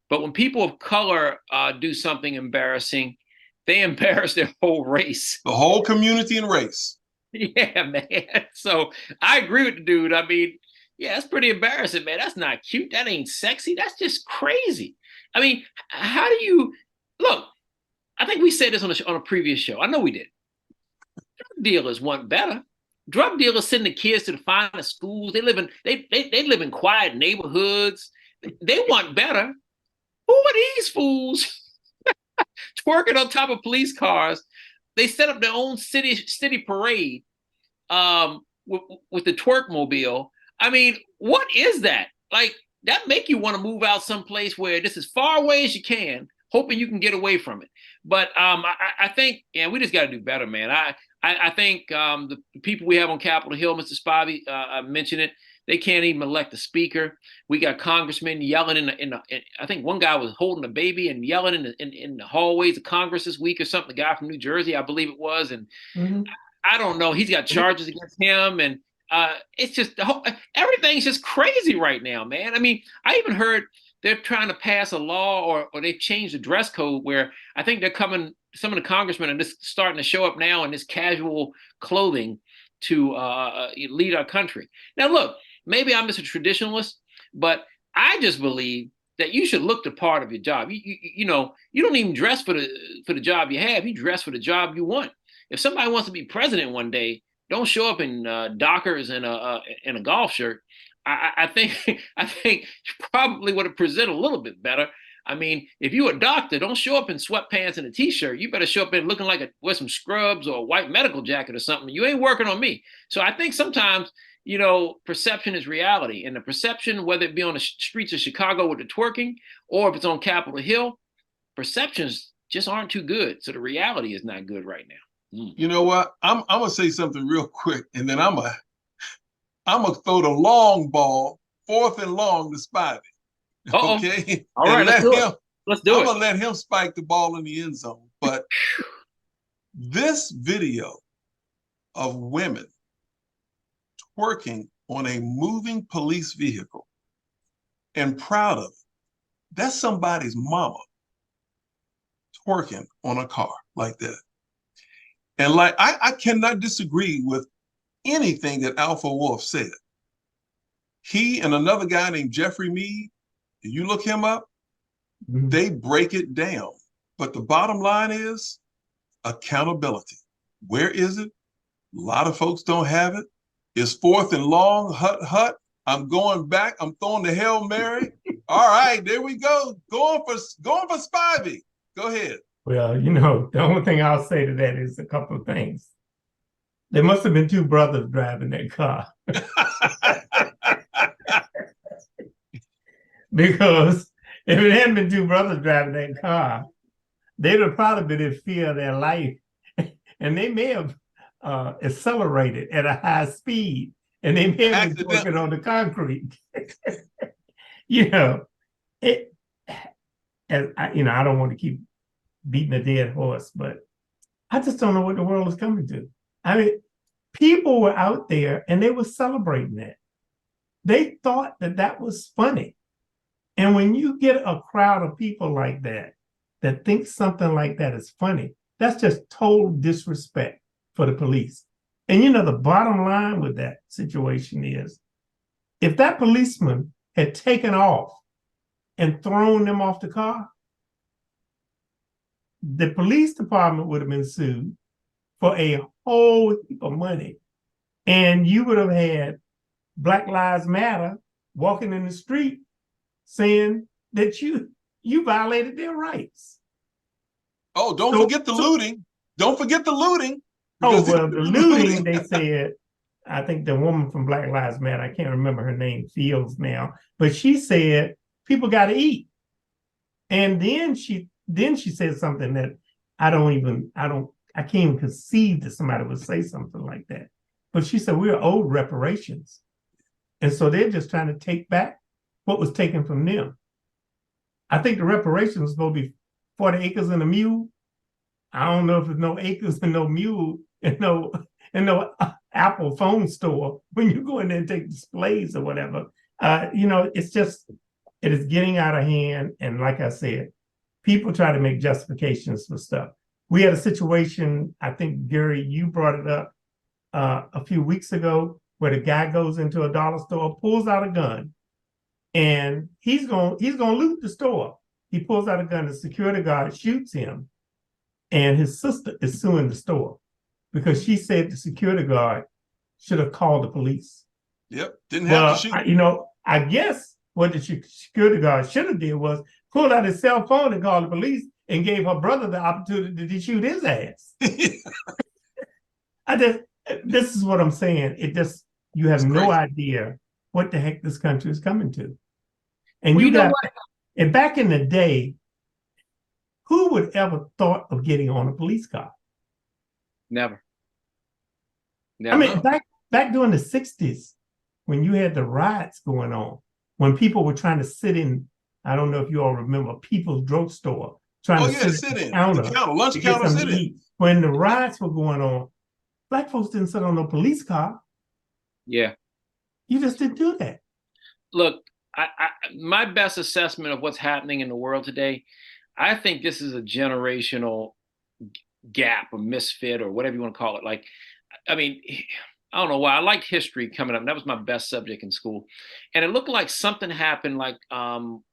But when people of color do something embarrassing, they embarrass their whole race. The whole community and race. Yeah, man. So I agree with the dude. I mean, yeah, that's pretty embarrassing, man. That's not cute. That ain't sexy. That's just crazy. I mean, how do you look? I think we said this on a previous show. I know we did. Drug dealers want better. Drug dealers send the kids to the finest schools. They live in quiet neighborhoods. They want better. Who are these fools twerking on top of police cars? They set up their own city parade with the twerk mobile. I mean, what is that? Like, that make you want to move out someplace where this as far away as you can, hoping you can get away from it. But I think, yeah, we just got to do better, man. I think the people we have on Capitol Hill, Mr. Spivey mentioned it. They can't even elect a speaker. We got congressmen yelling I think one guy was holding a baby and yelling in the hallways of Congress this week or something. The guy from New Jersey, I believe it was. And I don't know. He's got charges against him. And it's just everything's just crazy right now, man. I mean, I even heard they're trying to pass a law or they've changed the dress code where I think some of the congressmen are just starting to show up now in this casual clothing to lead our country. Now, look, maybe I'm just a traditionalist, but I just believe that you should look the part of your job. You don't even dress for the job you have. You dress for the job you want. If somebody wants to be president one day, don't show up in Dockers and a golf shirt. I think you probably would have presented a little bit better. I mean, if you're a doctor, don't show up in sweatpants and a t-shirt. You better show up in looking with some scrubs or a white medical jacket or something. You ain't working on me. So I think sometimes, perception is reality. And the perception, whether it be on the streets of Chicago with the twerking or if it's on Capitol Hill, perceptions just aren't too good. So the reality is not good right now. You know what? I'm gonna say something real quick, and then I'm gonna throw the long ball, 4th and long, to Spivey. Okay. All right, let's do it. I'm gonna let him spike the ball in the end zone. But this video of women twerking on a moving police vehicle and proud of it, that's somebody's mama twerking on a car like that. And like I cannot disagree with anything that Alpha Wolf said. He and another guy named Jeffrey Mead, if you look him up, they break it down. But the bottom line is accountability. Where is it? A lot of folks don't have it. It's 4th and long, hut. I'm going back. I'm throwing the Hail Mary. All right, there we go. Going for Spivey. Go ahead. Well, the only thing I'll say to that is a couple of things. There must have been 2 brothers driving that car. Because if it hadn't been 2 brothers driving that car, they'd have probably been in fear of their life. And they may have accelerated at a high speed. And they may have been working on the concrete. I don't want to keep beating a dead horse, but I just don't know what the world is coming to. I mean, people were out there and they were celebrating that. They thought that was funny. And when you get a crowd of people like that, that think something like that is funny, that's just total disrespect for the police. And you know, the bottom line with that situation is, if that policeman had taken off and thrown them off the car, the police department would have been sued for a whole heap of money. And you would have had Black Lives Matter walking in the street saying that you violated their rights. Oh, don't forget the looting. Don't forget the looting. Oh, well, the looting, they said, I think the woman from Black Lives Matter, I can't remember her name, Fields now, but she said people got to eat. And then she said something that I can't even conceive that somebody would say something like that. But she said, we're owed reparations. And so they're just trying to take back what was taken from them. I think the reparations was supposed to be 40 acres and a mule. I don't know if there's no acres and no mule and no Apple phone store when you go in there and take displays or whatever. It's just, it is getting out of hand. And like I said, people try to make justifications for stuff. We had a situation, I think, Gary, you brought it up a few weeks ago, where the guy goes into a dollar store, pulls out a gun, and he's gonna loot the store. He pulls out a gun, the security guard shoots him, and his sister is suing the store because she said the security guard should have called the police. Yep, didn't have to shoot. I guess what the security guard should have did was pull out his cell phone and call the police and gave her brother the opportunity to shoot his ass. This is what I'm saying. You have no idea what the heck this country is coming to. And and back in the day, who would ever thought of getting on a police car? Never. I mean, back during the 60s, when you had the riots going on, when people were trying to sit in, I don't know if you all remember, People's Drugstore, trying to sit in the lunch counter, sit in. When the riots were going on, Black folks didn't sit on no police car. Yeah. You just didn't do that. Look, my best assessment of what's happening in the world today, I think this is a generational gap or misfit or whatever you want to call it. Like, I mean, I don't know why. I liked history coming up. That was my best subject in school. And it looked like something happened like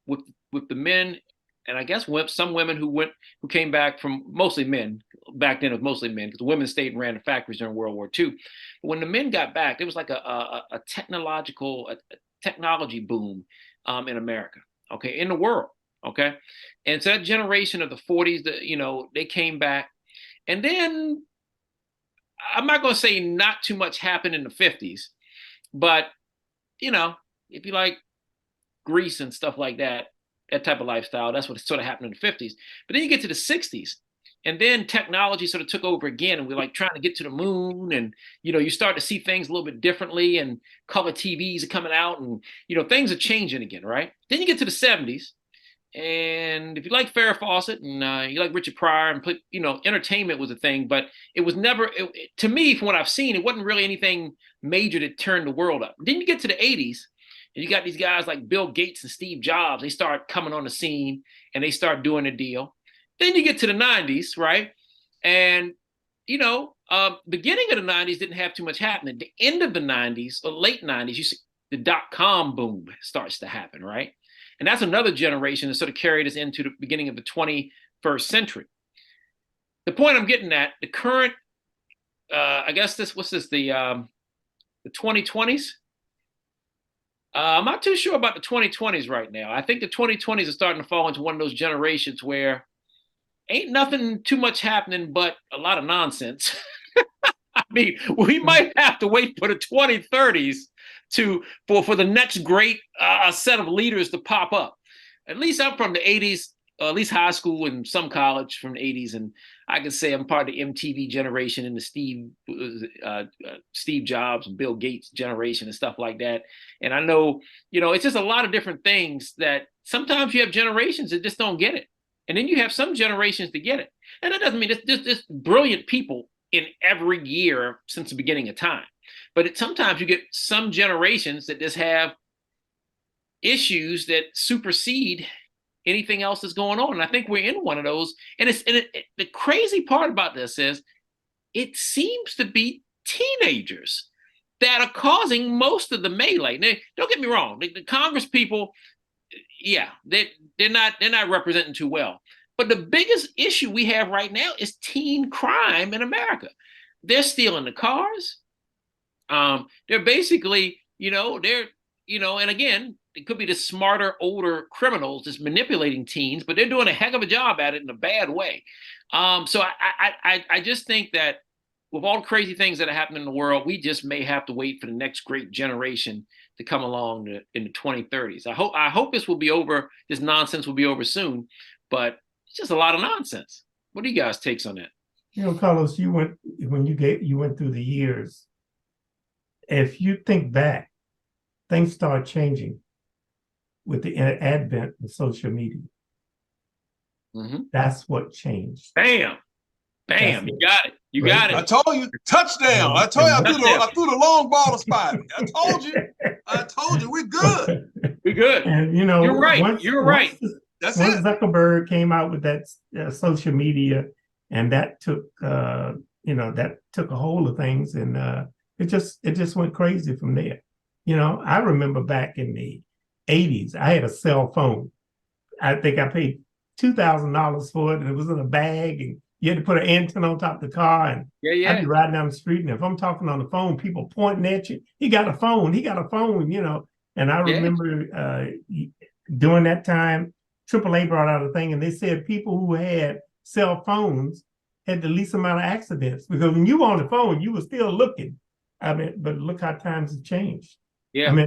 with the men, and I guess some women who came back from, mostly men. Back then it was mostly men because women stayed and ran the factories during World War II. But when the men got back, there was like a technology boom in America, okay, in the world, okay. And so that generation of the 40s, they came back. And then I'm not going to say not too much happened in the 50s, but, if you like Greece and stuff like that, that type of lifestyle, that's what sort of happened in the 50s. But then you get to the 60s, and then technology sort of took over again, and we're like trying to get to the moon, and, you start to see things a little bit differently, and color TVs are coming out, and, things are changing again, right? Then you get to the 70s, and if you like Farrah Fawcett and you like Richard Pryor and entertainment was a thing, but it was never, to me, from what I've seen, it wasn't really anything major that turned the world up. Then you get to the 80s, and you got these guys like Bill Gates and Steve Jobs. They start coming on the scene and they start doing a deal. Then you get to the 90s, right? And, beginning of the 90s didn't have too much happening. The end of the 90s, or late 90s, you see the dot-com boom starts to happen, right? And that's another generation that sort of carried us into the beginning of the 21st century. The point I'm getting at, the current, I guess the 2020s? I'm not too sure about the 2020s right now. I think the 2020s are starting to fall into one of those generations where ain't nothing too much happening but a lot of nonsense. I mean, we might have to wait for the 2030s for the next great set of leaders to pop up. At least I'm from the 80s, at least high school and some college from the 80s, and I can say I'm part of the MTV generation and the Steve Jobs and Bill Gates generation and stuff like that. And I know, it's just a lot of different things that sometimes you have generations that just don't get it. And then you have some generations to get it. And that doesn't mean there's brilliant people in every year since the beginning of time. But sometimes you get some generations that just have, issues that supersede anything else that's going on. And I think we're in one of those. And the crazy part about this is it seems to be teenagers that are causing most of the melee. Now, don't get me wrong, the Congress people, yeah, they're not representing too well. But the biggest issue we have right now is teen crime in America. They're stealing the cars. They're basically, and again, it could be the smarter, older criminals just manipulating teens, but they're doing a heck of a job at it in a bad way. So I just think that with all the crazy things that are happening in the world, we just may have to wait for the next great generation to come along in the 2030s. I hope this will be over. This nonsense will be over soon, but it's just a lot of nonsense. What are you guys' takes on that? Carlos, you went through the years. If you think back, things start changing with the advent of social media. Mm-hmm. That's what changed. Bam. You got it. You got it. I told you, touchdown. I told you, I threw the long ball to Spivey. I told you, we're good. We're good. And you're right. Once Zuckerberg came out with that social media, and that took a hold of things, and it just went crazy from there. I remember back in the 80s, I had a cell phone. I think I paid $2,000 for it, and it was in a bag, and you had to put an antenna on top of the car, and I'd be riding down the street, and if I'm talking on the phone, people pointing at you. He got a phone, And I remember during that time, AAA brought out a thing, and they said people who had cell phones had the least amount of accidents, because when you were on the phone, you were still looking. But look how times have changed. Yeah.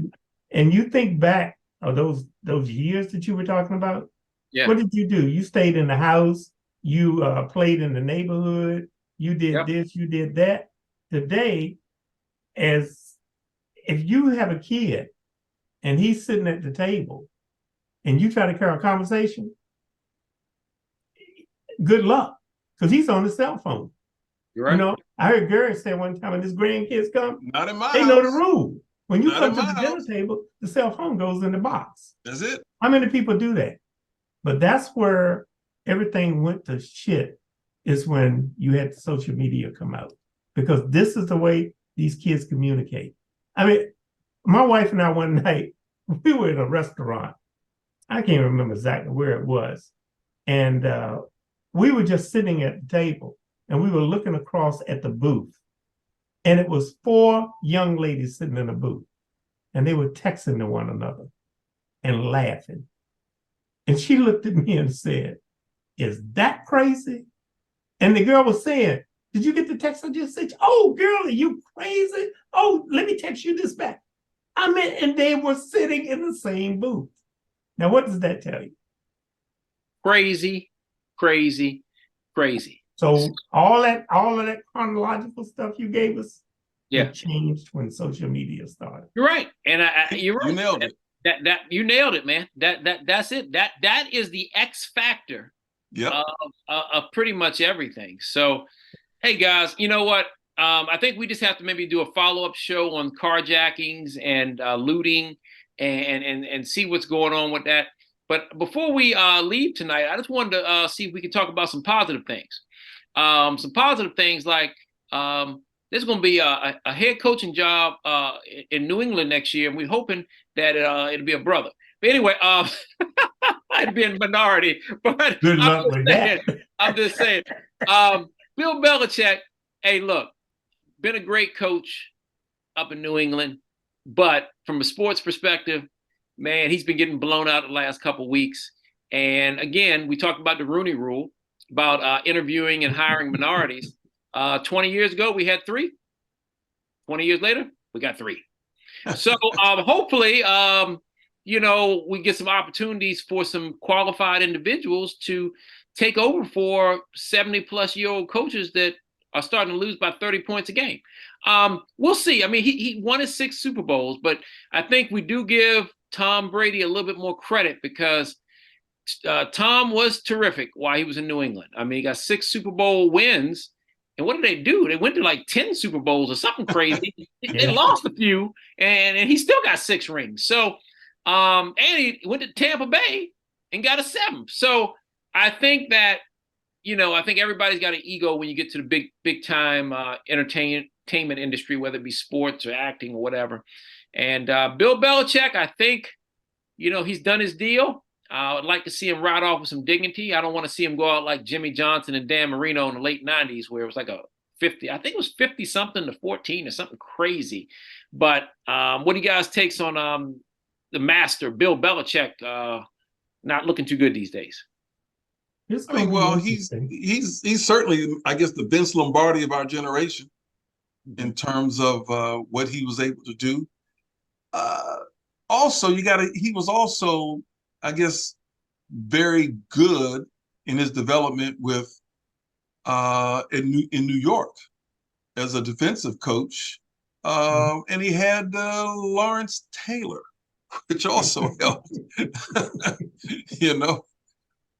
And you think back of those years that you were talking about. Yeah. What did you do? You stayed in the house. You played in the neighborhood. You did this. You did that. Today, if you have a kid and he's sitting at the table, and you try to carry a conversation, good luck, because he's on the cell phone. You're right. I heard Gary say one time when his grandkids come, not in my they house. know the rule. When you Not come in to my the dinner house. table, the cell phone goes in the box. That's it. How many people do that? But that's where everything went to shit, is when you had social media come out, because this is the way these kids communicate. My wife and I one night, we were in a restaurant. I can't remember exactly where it was. And we were just sitting at the table, and we were looking across at the booth. And it was 4 young ladies sitting in a booth, and they were texting to one another and laughing. And she looked at me and said, "Is that crazy?" And the girl was saying, "Did you get the text I just sent you?" "Oh, girl, are you crazy? Oh, let me text you this back." And they were sitting in the same booth. Now, what does that tell you? Crazy. So all of that chronological stuff you gave us, it changed when social media started. You're right, and you're right. You nailed it. That you nailed it, man. That's it. That is the X factor of pretty much everything. So, hey guys, you know what? I think we just have to maybe do a follow-up show on carjackings and looting and see what's going on with that. But before we leave tonight, I just wanted to see if we can talk about some positive things. Some positive things like there's going to be a head coaching job in New England next year, and we're hoping that it'll be a brother. But anyway, I'd be in minority. But good luck with that. I'm just saying. Bill Belichick, hey, look, been a great coach up in New England, but from a sports perspective, man, he's been getting blown out the last couple of weeks. And again, we talked about the Rooney Rule, about interviewing and hiring minorities. 20 years ago, we had 3. 20 years later, we got 3. So hopefully, we get some opportunities for some qualified individuals to take over for 70-plus-year-old coaches that are starting to lose by 30 points a game. We'll see. I mean, he won his 6 Super Bowls, but I think we do give Tom Brady a little bit more credit, because Tom was terrific while he was in New England. I mean, he got 6 Super Bowl wins. And what did they do? They went to like 10 Super Bowls or something crazy. They lost a few, and he still got 6 rings. So And he went to Tampa Bay and got a 7. So I think that, I think everybody's got an ego when you get to the big time entertainment industry, whether it be sports or acting or whatever. And Bill Belichick, I think, he's done his deal. I'd like to see him ride off with some dignity. I don't want to see him go out like Jimmy Johnson and Dan Marino in the late 90s, where it was like a 50, I think it was 50 something to 14 or something crazy. But what do you guys takes on the master, Bill Belichick, not looking too good these days? I mean, well, he's certainly, I guess, the Vince Lombardi of our generation in terms of what he was able to do. Also, he was also, I guess, very good in his development with in New York as a defensive coach, and he had Lawrence Taylor, which also helped.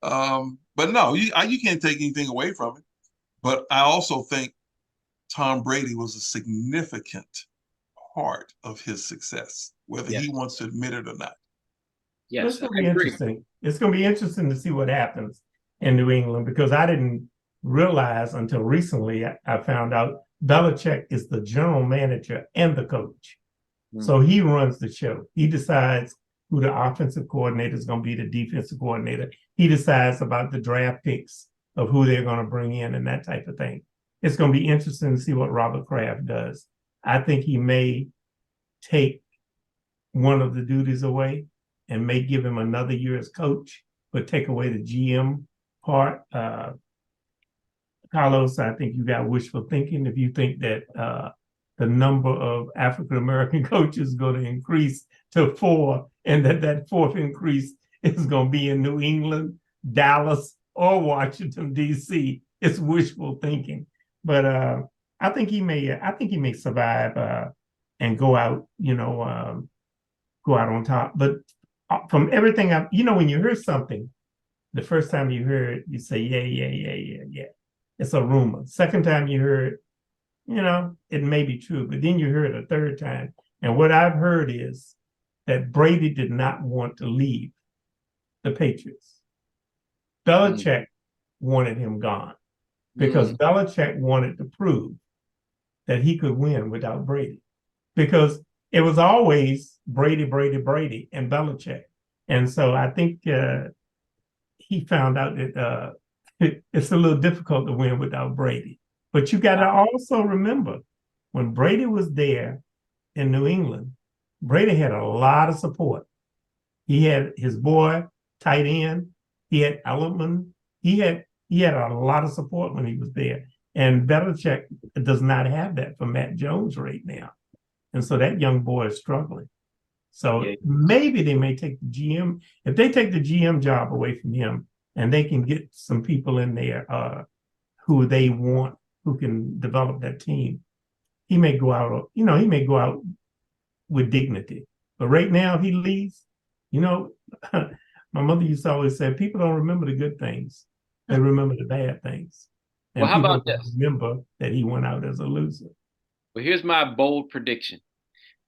But no, you can't take anything away from it. But I also think Tom Brady was a significant part of his success, whether he wants to admit it or not. Yes, it's going to be interesting. It's going to be interesting to see what happens in New England, because I didn't realize until recently, I found out Belichick is the general manager and the coach. So he runs the show. He decides who the offensive coordinator is going to be, the defensive coordinator. He decides about the draft picks of who they're going to bring in and that type of thing. It's going to be interesting to see what Robert Kraft does. I think he may take one of the duties away and may give him another year as coach, but take away the GM part. Carlos, I think you got wishful thinking if you think that the number of African-American coaches is going to increase to 4, and that 4th increase is going to be in New England, Dallas, or Washington, D.C. It's wishful thinking. But I think he may survive and go out, go out on top. But from everything when you hear something, the first time you hear it, you say, yeah. It's a rumor. Second time you hear it, it may be true, but then you hear it a third time. And what I've heard is that Brady did not want to leave the Patriots. Belichick wanted him gone because Belichick wanted to prove that he could win without Brady, because it was always Brady, and Belichick. And so I think he found out that it's a little difficult to win without Brady. But you got to also remember, when Brady was there in New England, Brady had a lot of support. He had his boy, tight end. He had Ellerman. He had a lot of support when he was there. And Belichick does not have that for Matt Jones right now. And so that young boy is struggling. So maybe they may take the GM. If they take the GM job away from him and they can get some people in there who they want, who can develop that team, he may go out, with dignity. But right now, if he leaves, my mother used to always say, people don't remember the good things. They remember the bad things. And well, how about this? Remember that he went out as a loser. Well, here's my bold prediction.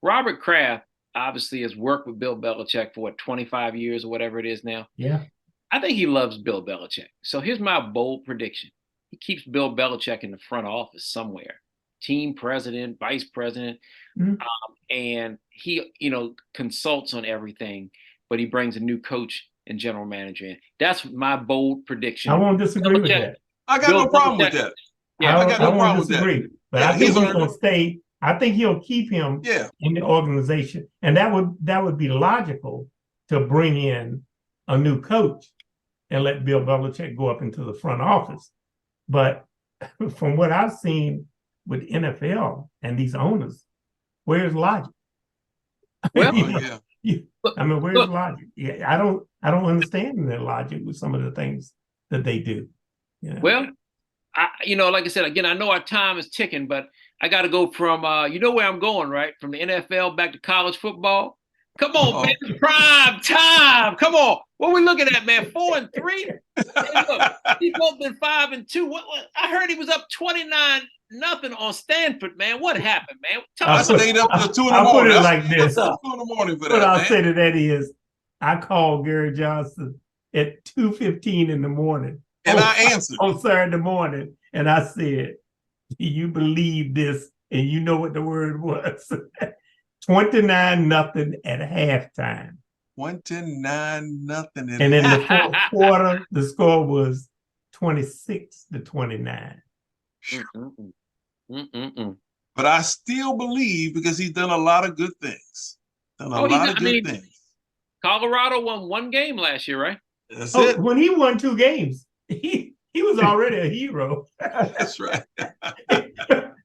Robert Kraft obviously has worked with Bill Belichick for 25 years or whatever it is now. Yeah. I think he loves Bill Belichick. So here's my bold prediction. He keeps Bill Belichick in the front office somewhere, team president, vice president, and he, consults on everything, but he brings a new coach and general manager in. That's my bold prediction. I won't disagree with that. I got no problem with that. Yeah, I got no problem with that. But I think he's going to stay. I think he'll keep him in the organization, and that would be logical to bring in a new coach and let Bill Belichick go up into the front office. But from what I've seen with NFL and these owners, where's logic? Well, where's logic? Yeah, I don't understand their logic with some of the things that they do. Well, like I said, again, I know our time is ticking, but I got to go from, where I'm going, right? From the NFL back to college football. Come on, man. Prime time. Come on. What are we looking at, man? 4-3? Hey, look, he's both been 5-2. What? I heard he was up 29 nothing on Stanford, man. What happened, man? I stayed up till 2 in the I'll put morning. it like this. 2 in the morning for What that, I'll man. say to that is, I called Gary Johnson at 2:15 in the morning. And I answered. On Saturday morning, and I said, do you believe this? And you know what the word was. 29-0 at halftime. 29-0. And in the fourth quarter, the score was 26-29. But I still believe because he's done a lot of good things. Things. Colorado won 1 game last year, right? That's it. When he won 2 games, he was already a hero. That's right.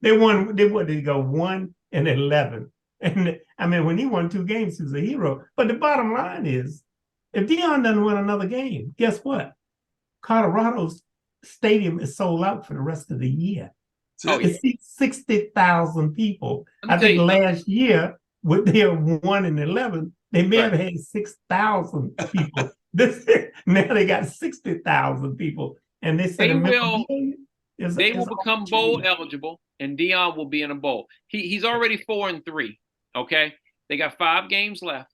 They won. They go 1-11, and I mean, when he won 2 games, he was a hero. But the bottom line is, if Deion doesn't win another game, guess what? Colorado's stadium is sold out for the rest of the year. It seats 60,000 people. I think last year, with their 1-11, they may have had 6,000 people. Now they got 60,000 people, and they said they will become bowl eligible, and Deion will be in a bowl. He's already 4-3. Okay, they got 5 games left.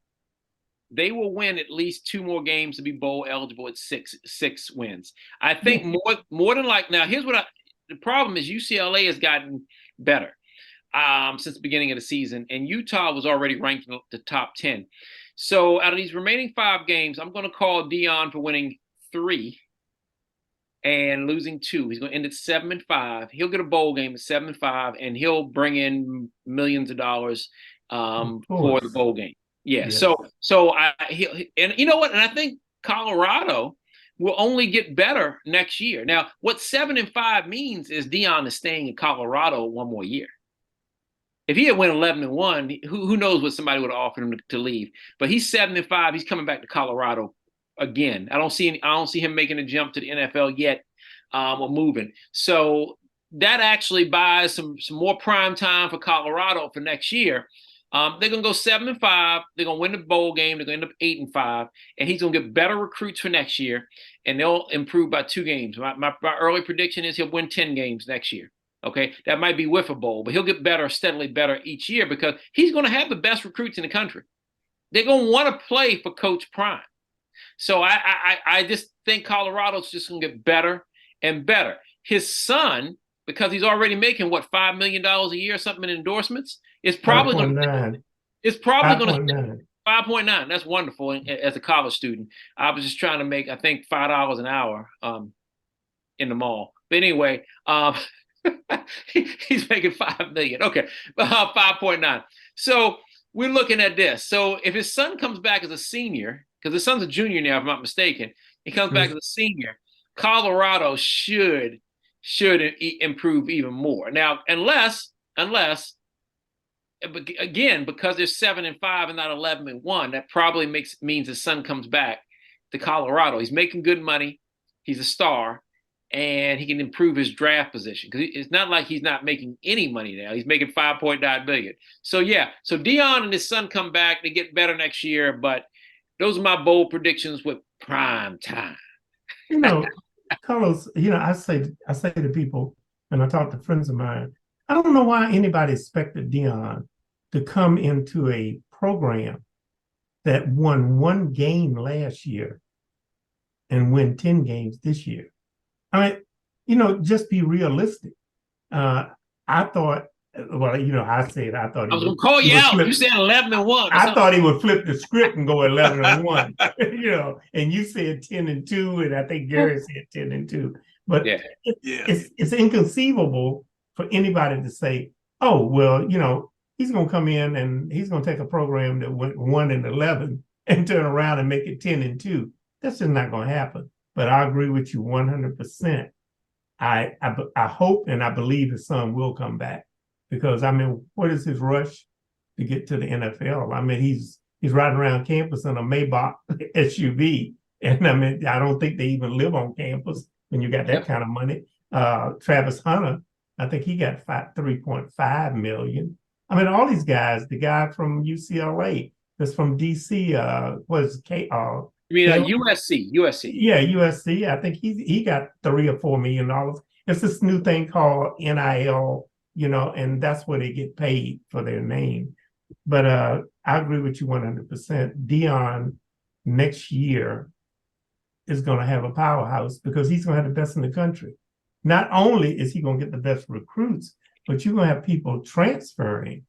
They will win at least 2 more games to be bowl eligible at six wins. I think more than like now. Here's what the problem is: UCLA has gotten better since the beginning of the season, and Utah was already ranked in the top 10. So out of these remaining 5 games, I'm going to call Deion for winning 3 and losing 2. He's going to end at 7-5. He'll get a bowl game at 7-5, and he'll bring in millions of dollars for the bowl game. Yeah. Yes. So and you know what? And I think Colorado will only get better next year. Now, what 7-5 means is Deion is staying in Colorado 1 more year. If he had went 11-1, who knows what somebody would have offered him to leave? But he's 7-5. He's coming back to Colorado again. I don't see him making a jump to the NFL yet, or moving. So that actually buys some more prime time for Colorado for next year. They're gonna go 7-5. They're gonna win the bowl game. They're gonna end up 8-5, and he's gonna get better recruits for next year, and they'll improve by 2 games. My early prediction is he'll win 10 games next year. Okay, that might be with a bowl, but he'll get better, steadily better each year because he's going to have the best recruits in the country. They're going to want to play for Coach Prime. So I just think Colorado's just going to get better and better. His son, because he's already making what $5 million a year or something in endorsements, is probably going to. It's probably going to 5.9. That's wonderful as a college student. I was just trying to make, I think, $5 an hour in the mall. But anyway. He's making $5 million. Okay, 5.9. So we're looking at this. So if his son comes back as a senior, because his son's a junior now, if I'm not mistaken, he comes back as a senior, Colorado should improve even more. Now, unless again, because they're 7-5 and not 11-1, that probably means his son comes back to Colorado. He's making good money. He's a star. And he can improve his draft position because it's not like he's not making any money now. He's making $5.9 billion. So yeah, so Deion and his son come back. They get better next year. But those are my bold predictions with prime time. Carlos, I say to people, and I talk to friends of mine, I don't know why anybody expected Deion to come into a program that won 1 game last year and win 10 games this year. I mean, just be realistic. I thought, I thought he I was going to call you out. You said 11-1. I thought he would flip the script and go 11-1. And you said 10-2, and I think Gary said 10-2. But it's inconceivable for anybody to say, oh, well, he's going to come in and he's going to take a program that went 1-11 and turn around and make it 10-2. That's just not going to happen. But I agree with you 100%. I hope and I believe his son will come back because, I mean, what is his rush to get to the NFL? I mean, he's riding around campus in a Maybach SUV. And I mean, I don't think they even live on campus when you got that kind of money. Travis Hunter, I think he got 3.5 million. I mean, all these guys, the guy from UCLA, that's from DC, You mean Yeah. USC? Yeah, USC. I think he got $3 or $4 million. It's this new thing called NIL, and that's where they get paid for their name. But I agree with you 100%. Dion next year is going to have a powerhouse because he's going to have the best in the country. Not only is he going to get the best recruits, but you're going to have people transferring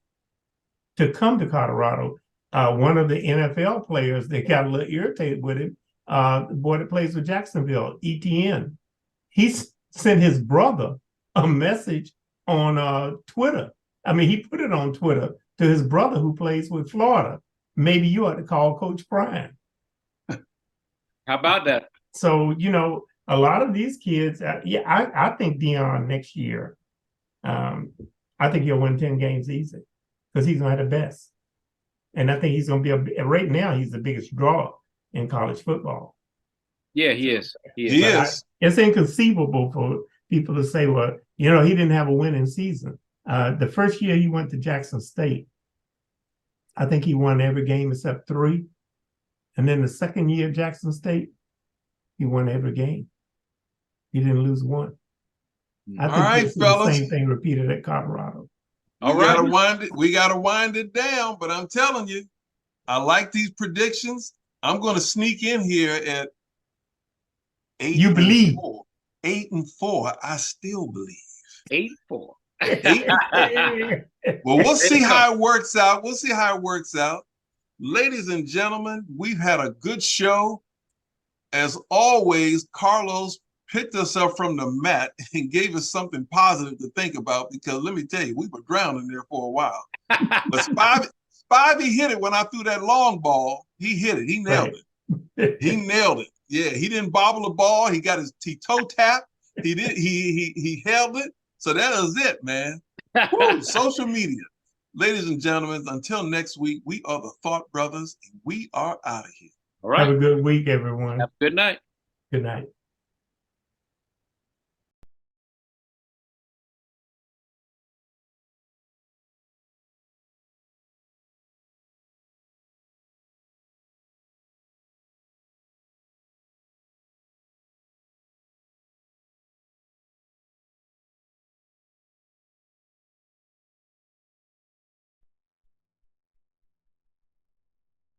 to come to Colorado. One of the NFL players that got a little irritated with him, the boy that plays with Jacksonville, ETN, he sent his brother a message on Twitter. I mean, he put it on Twitter to his brother who plays with Florida. Maybe you ought to call Coach Prime. How about that? So, a lot of these kids, I think Dion next year, I think he'll win 10 games easy because he's going to have the best. And I think he's going to be, right now, he's the biggest draw in college football. Yeah, he is. He is. It's inconceivable for people to say, well, he didn't have a winning season. The first year he went to Jackson State, I think he won every game except 3. And then the second year at Jackson State, he won every game. He didn't lose one. I think All right, fellas. The same thing repeated at Colorado. We gotta wind it down, but I'm telling you, I like these predictions. I'm gonna sneak in here at 8. You believe 8-4. I still believe. 8-4. 8-4. Well, we'll see how it works out. Ladies and gentlemen, we've had a good show. As always, Carlos picked us up from the mat and gave us something positive to think about, because let me tell you, we were drowning there for a while. But Spivey hit it when I threw that long ball. He hit it. He nailed it. He nailed it. Yeah, he didn't bobble the ball. He got his toe tap. He held it. So that was it, man. Woo, social media. Ladies and gentlemen, until next week, we are the Thought Brothers, and we are out of here. All right. Have a good week, everyone. Have a good night. Good night.